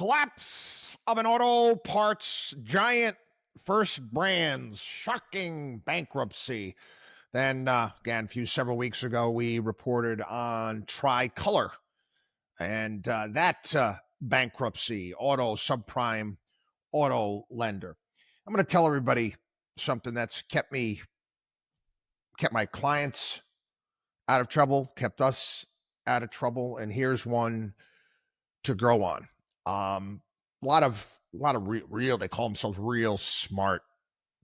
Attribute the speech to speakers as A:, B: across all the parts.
A: collapse of an auto parts giant, First Brands, shocking bankruptcy. Then, again, several weeks ago, we reported on Tricolor and that bankruptcy, auto subprime auto lender. I'm going to tell everybody something that's kept my clients out of trouble, kept us out of trouble, and here's one to grow on. A lot of real, they call themselves real smart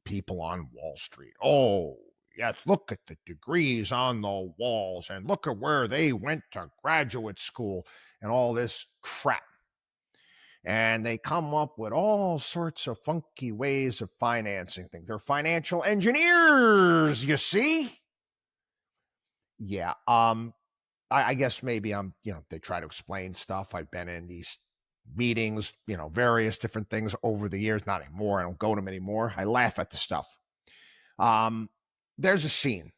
A: people on Wall Street. Oh, yes, look at the degrees on the walls and look at where they went to graduate school and all this crap. And they come up with all sorts of funky ways of financing things. They're financial engineers, you see? Yeah, I guess maybe they try to explain stuff. I've been in these meetings, various different things over the years. Not anymore. I don't go to them anymore. I laugh at the stuff. There's a scene.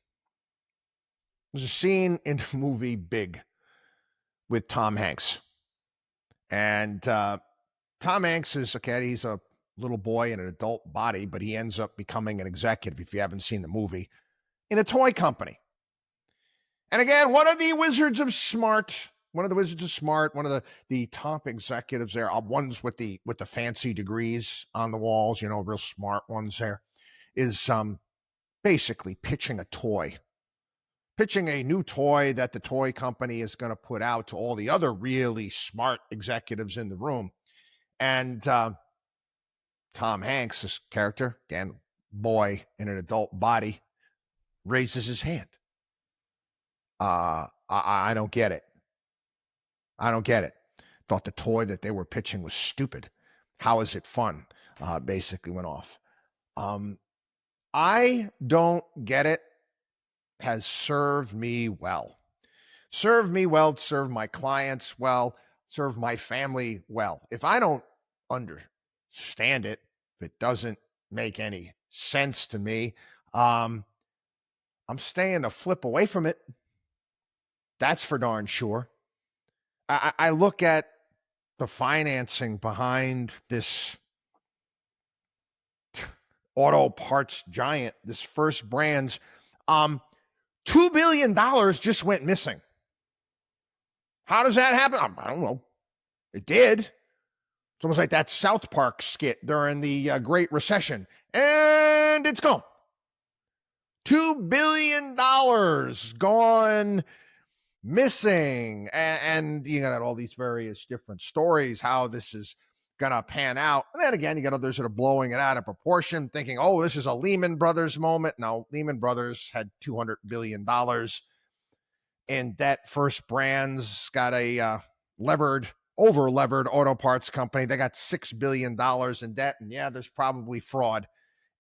A: There's a scene in the movie Big with Tom Hanks. And Tom Hanks is, he's a little boy in an adult body, but he ends up becoming an executive, if you haven't seen the movie, in a toy company. And again, one of the wizards of smart, one of the top executives there, ones with the fancy degrees on the walls, real smart ones there, is basically pitching a new toy that the toy company is going to put out to all the other really smart executives in the room. And Tom Hanks' character, again, boy in an adult body, raises his hand. I don't get it. Thought the toy that they were pitching was stupid. How is it fun? Basically went off. I don't get it. Has served me well. Served my clients well, served my family well. If I don't understand it, if it doesn't make any sense to me, I'm staying a flip away from it. That's for darn sure. I look at the financing behind this auto parts giant, this First Brands. $2 billion just went missing. How does that happen? I don't know. It did. It's almost like that South Park skit during the Great Recession. And it's gone. $2 billion gone missing. And you got all these various different stories, how this is going to pan out. And then again, you got others that are blowing it out of proportion, thinking, oh, this is a Lehman Brothers moment. No, Lehman Brothers had $200 billion in debt. First Brands got a over-levered auto parts company. They got $6 billion in debt. And yeah, there's probably fraud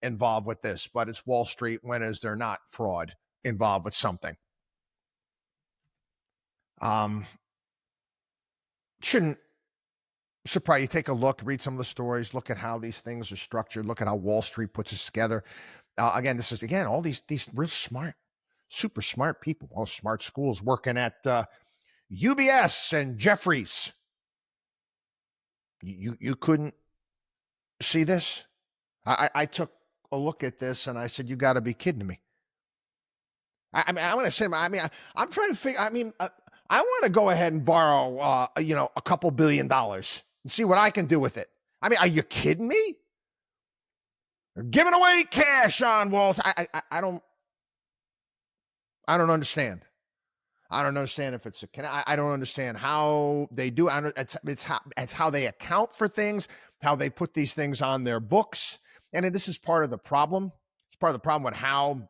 A: involved with this, but it's Wall Street. When is there not fraud involved with something? Shouldn't surprise you. Take a look, read some of the stories, look at how these things are structured, look at how Wall Street puts this together. Again, this is, all these real smart, super smart people, all smart schools working at UBS and Jeffries. You couldn't see this? I took a look at this and I said, you got to be kidding me. I'm going to say, I'm trying to figure, I want to go ahead and borrow, a couple $1 billion and see what I can do with it. Are you kidding me? They're giving away cash on Wall Street. I don't understand. I don't understand if it's I don't understand how they do. It's how they account for things, how they put these things on their books. And this is part of the problem. It's part of the problem with how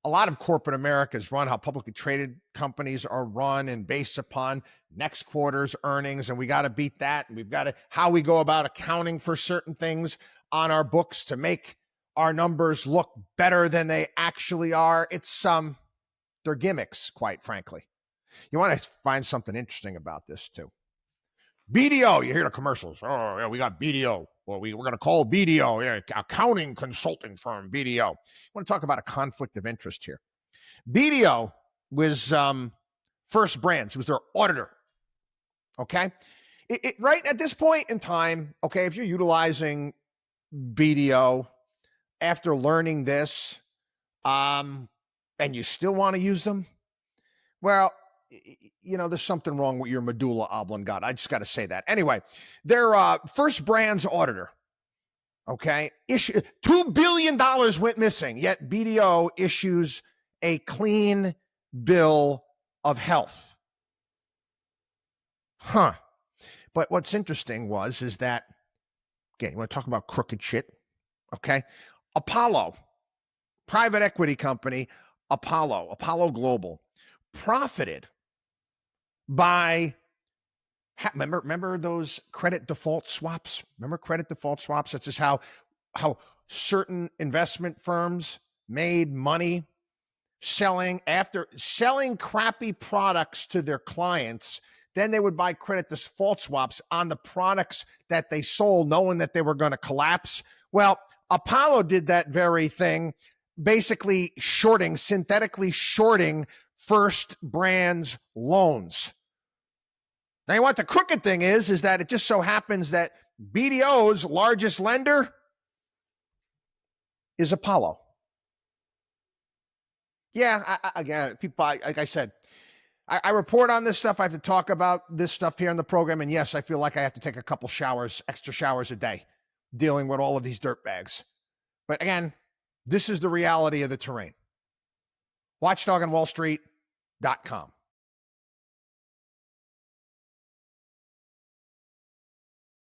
A: a lot of corporate America is run, how publicly traded companies are run and based upon next quarter's earnings. And we got to beat that. And we've got to, how we go about accounting for certain things on our books to make our numbers look better than they actually are. It's, they're gimmicks, quite frankly. You want to find something interesting about this too. BDO, you hear the commercials. Oh, yeah, we got BDO. Well, we're going to call BDO, accounting consulting firm, BDO. I want to talk about a conflict of interest here. BDO was First Brands. He was their auditor, okay? right at this point in time, okay, if you're utilizing BDO after learning this, and you still want to use them, well, there's something wrong with your medulla oblongata. I just got to say that. Anyway, their First Brands auditor, okay, $2 billion went missing, yet BDO issues a clean bill of health. Huh. But what's interesting is that, again, you want to talk about crooked shit, okay? Apollo, private equity company, Apollo Global, profited by, remember those credit default swaps? Remember credit default swaps? That's just how certain investment firms made money selling crappy products to their clients. Then they would buy credit default swaps on the products that they sold, knowing that they were going to collapse. Well, Apollo did that very thing, basically synthetically shorting First Brands loans. Now, what the crooked thing is that it just so happens that BDO's largest lender is Apollo. Yeah, again, people, like I said, I report on this stuff. I have to talk about this stuff here in the program. And yes, I feel like I have to take a couple extra showers a day, dealing with all of these dirtbags. But again, this is the reality of the terrain. WatchdogOnWallStreet.com.